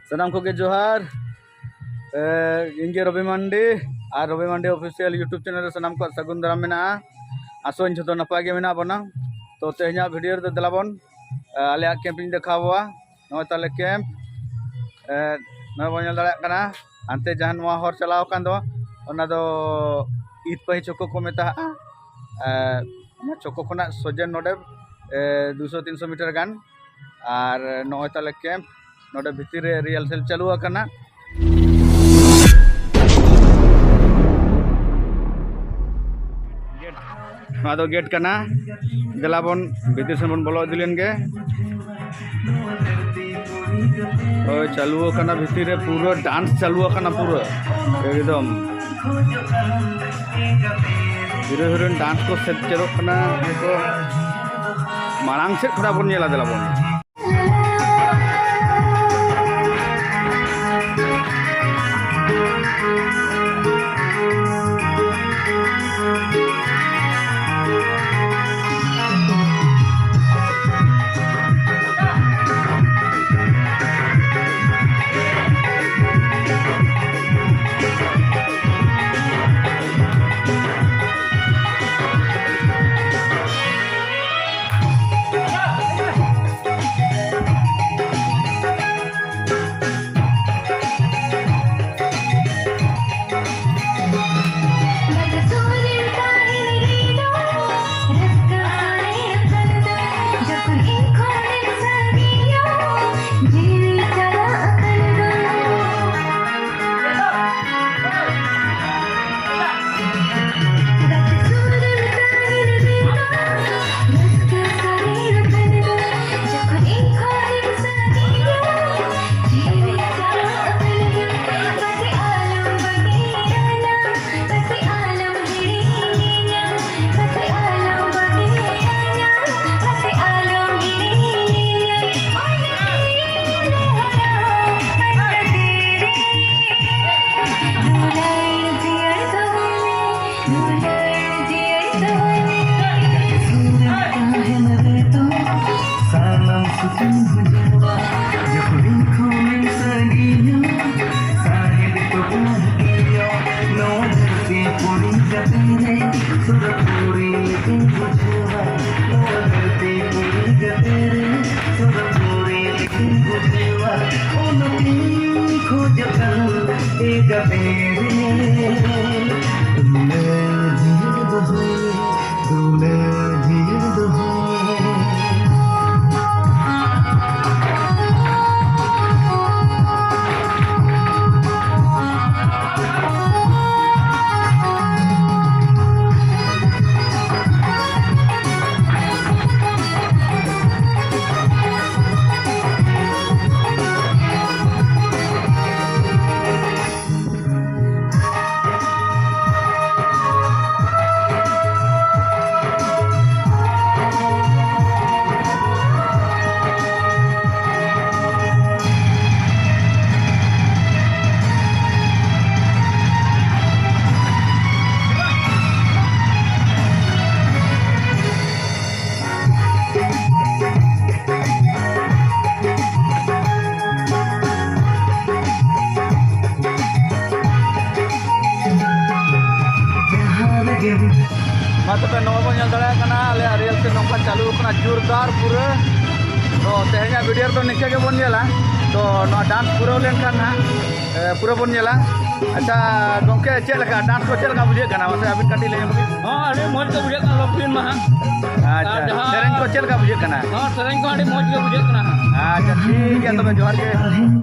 सनाम को के जोहार इंगे रवि मंडी और रवि मंडी ऑफिशियल यूट्यूब चैनल सनाम को सगुन दाराम मेना आसोन जो नपाय गे मेना बना तो तेहना वीडियो रे दलाबन आले कैंपिंग देखावा नय ताले कैंप नय बन दाड़ा कना अंते जहां नवा हर चलाव कान दो ओना दो ईद पही चोको को मेता चोको खना सजेन नोडे 200-300 मीटर गान और नय ताले कैंप नोडे भितर रे रिहर्सल चालू आकना गेट कना गलाबन भितर से बन बोलो दिलेन गे चालू आकना भितर रे पूरा डांस चालू आकना पूरा एकदम धीरे धीरे डांस को सेट चलो कना देखो मांग से थोड़ा बन नेला दलाबन मतलब नवा बन दाड़ा रियल से नौका चालू जोरदार पूरा तो तेहना वीडियो तो निके बन नेला तो डांस पूरा लेनखान पूरा बन नेला अच्छा गंके चेलका डांस को चेलका बुझे कना से अबिन काटी ले हां अरे मौज को बुझे कना लोकप्रिय मा अच्छा सेरेंज को चेलका बुझे कना हां सेरेंज को अरे मौज को बुझे कना अच्छा ठीक है तो जोहार के